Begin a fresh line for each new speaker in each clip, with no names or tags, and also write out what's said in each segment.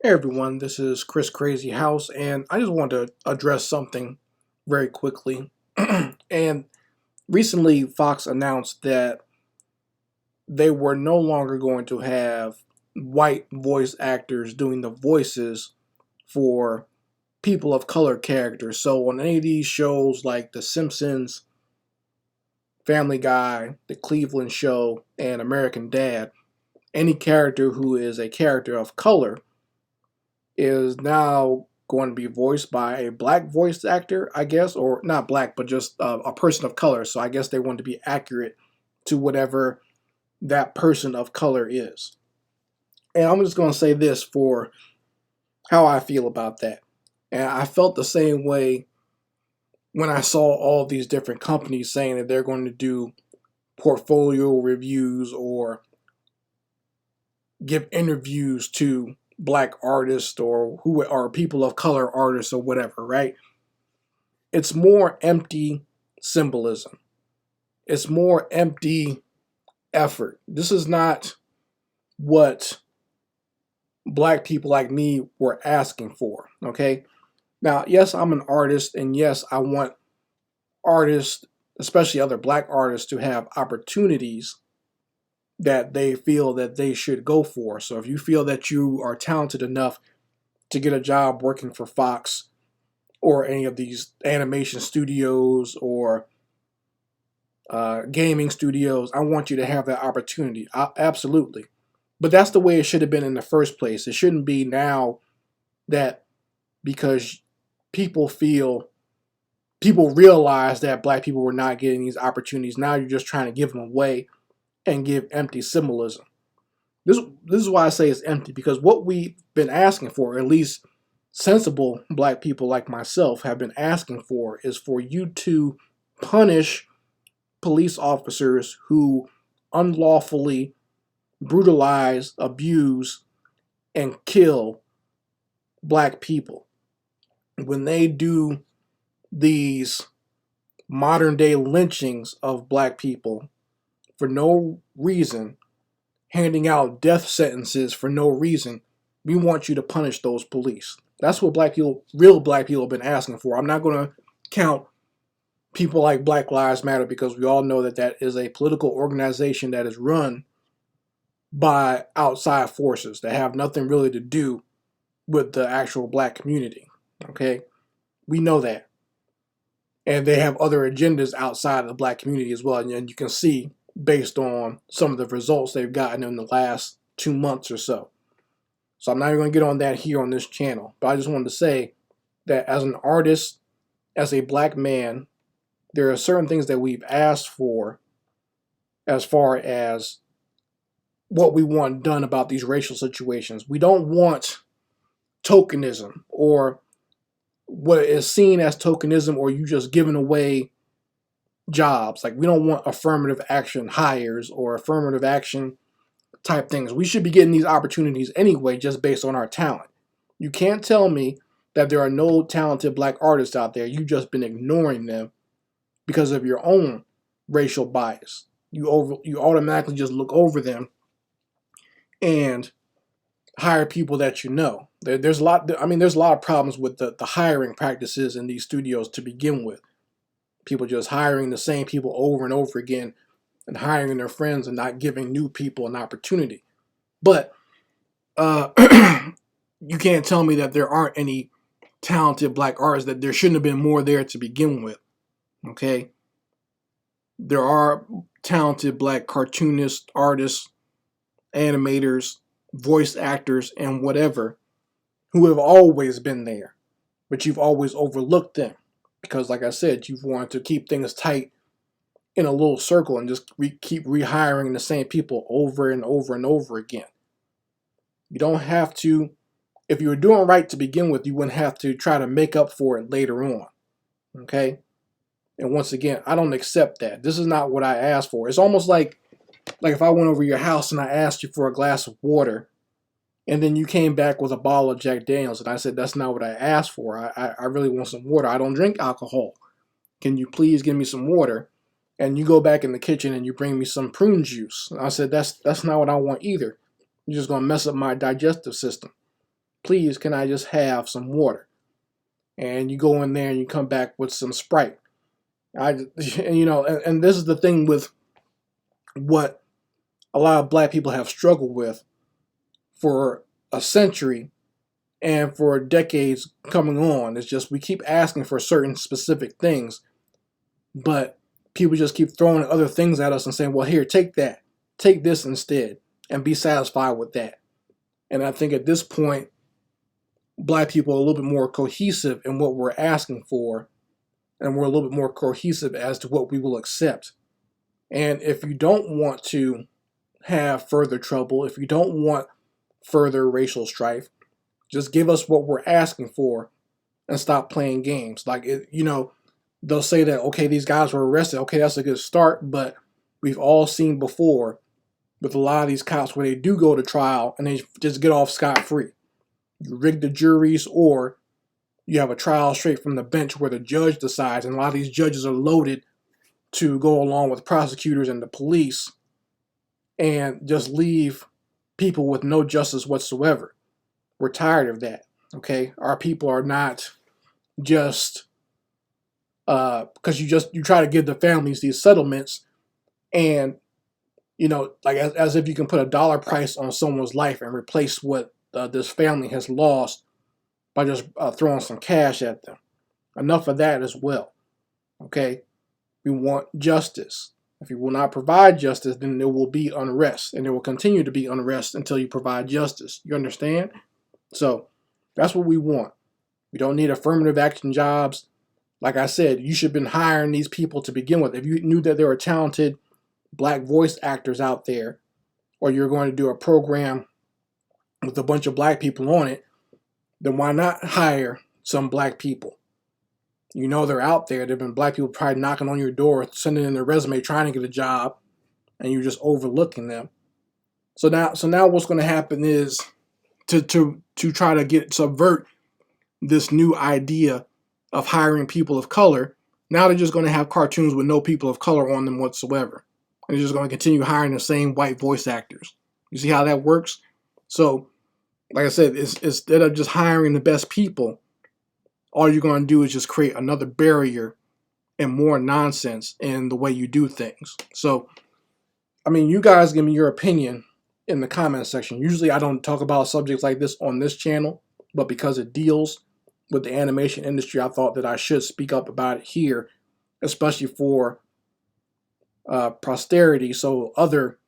Hey everyone, this is Chris Crazy House, and I just wanted to address something very quickly. And recently, Fox announced that they were no longer going to have white voice actors doing the voices for people of color characters. So, on any of these shows like The Simpsons, Family Guy, The Cleveland Show, and American Dad, any character who is a character of color is now going to be voiced by a black voice actor, I guess, or not black, but just a person of color. So I guess they want to be accurate to whatever that person of color is. And I'm just going to say this for how I feel about that. And I felt the same way when I saw all these different companies saying that they're going to do portfolio reviews or give interviews to black artists or who are people of color artists or whatever, right? It's more empty symbolism. It's more empty effort. This is not what black people like me were asking for, okay? Now, yes, I'm an artist, and yes, I want artists, especially other black artists, to have opportunities that they feel that they should go for. So if you feel that you are talented enough to get a job working for Fox or any of these animation studios or gaming studios, I want you to have that opportunity. Absolutely. But that's the way it should have been in the first place. It shouldn't be now that because people feel, people realize that black people were not getting these opportunities. Now you're just trying to give them away and give empty symbolism. This is why I say it's empty, because what we've been asking for, or at least sensible black people like myself have been asking for, is for you to punish police officers who unlawfully brutalize, abuse, and kill black people. When they do these modern day lynchings of black people for no reason, handing out death sentences for no reason, we want you to punish those police. That's what black people, real black people, have been asking for. I'm not going to count people like Black Lives Matter because we all know that that is a political organization that is run by outside forces that have nothing really to do with the actual black community. Okay? We know that. And they have other agendas outside of the black community as well. And you can see based on some of the results they've gotten in the last 2 months or so. So I'm not even going to get on that here on this channel. But I just wanted to say that as an artist, as a black man, there are certain things that we've asked for as far as what we want done about these racial situations. We don't want tokenism or what is seen as tokenism, or you just giving away jobs. Like, we don't want affirmative action hires or affirmative action type things. We should be getting these opportunities anyway just based on our talent. You can't tell me that there are no talented black artists out there. You've just been ignoring them because of your own racial bias. You automatically just look over them and hire people that you know. There's a lot. I mean, there's a lot of problems with the hiring practices in these studios to begin with. People just hiring the same people over and over again, and hiring their friends and not giving new people an opportunity. But uh, you can't tell me that there aren't any talented black artists, that there shouldn't have been more there to begin with. Okay, there are talented black cartoonists, artists, animators, voice actors, and whatever who have always been there, but you've always overlooked them because, like I said, you've wanted to keep things tight in a little circle and just keep rehiring the same people over and over and over again. You don't have to, if you were doing right to begin with, you wouldn't have to try to make up for it later on. Okay? And once again, I don't accept that. This is not what I asked for. It's almost like if I went over your house and I asked you for a glass of water, and then you came back with a bottle of Jack Daniels, and I said, that's not what I asked for. I really want some water. I don't drink alcohol. Can you please give me some water? And you go back in the kitchen and you bring me some prune juice. And I said, that's not what I want either. You're just going to mess up my digestive system. please, can I just have some water? And you go in there and you come back with some Sprite. And this is the thing with what a lot of black people have struggled with for a century and for decades coming on. It's just we keep asking for certain specific things, but people just keep throwing other things at us and saying, well, here, take that. Take this instead and be satisfied with that. And I think at this point, black people are a little bit more cohesive in what we're asking for, and we're a little bit more cohesive as to what we will accept. And if you don't want to have further trouble, if you don't want further racial strife, just give us what we're asking for and stop playing games. Like, they'll say that, okay, these guys were arrested. Okay, that's a good start, but we've all seen before with a lot of these cops where they do go to trial and they just get off scot-free. You rig the juries, or you have a trial straight from the bench where the judge decides, and a lot of these judges are loaded to go along with prosecutors and the police and just leave people with no justice whatsoever. We're tired of that, okay? Our people are not just, because you try to give the families these settlements, and, like as if you can put a dollar price on someone's life and replace what this family has lost by just throwing some cash at them. Enough of that as well, okay? We want justice. If you will not provide justice, then there will be unrest, and there will continue to be unrest until you provide justice. You understand? So that's what we want. We don't need affirmative action jobs. Like I said, you should have been hiring these people to begin with. If you knew that there were talented black voice actors out there, or you're going to do a program with a bunch of black people on it, then why not hire some black people? They're out there. There have been black people probably knocking on your door, sending in their resume, trying to get a job, and you're just overlooking them. So now what's going to happen is to try to subvert this new idea of hiring people of color. Now they're just going to have cartoons with no people of color on them whatsoever. And they're just going to continue hiring the same white voice actors. You see how that works? So, like I said, instead of just hiring the best people, all you're going to do is just create another barrier and more nonsense in the way you do things. So, you guys give me your opinion in the comment section. Usually I don't talk about subjects like this on this channel, but because it deals with the animation industry, I thought that I should speak up about it here, especially for posterity, so other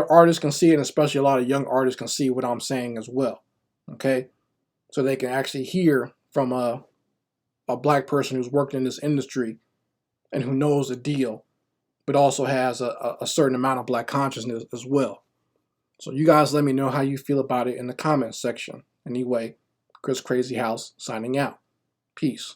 artists can see it, and especially a lot of young artists can see what I'm saying as well. Okay, so they can actually hear from a black person who's worked in this industry and who knows the deal, but also has a certain amount of black consciousness as well. So you guys let me know how you feel about it in the comments section. Anyway, Chris Crazy House signing out. Peace.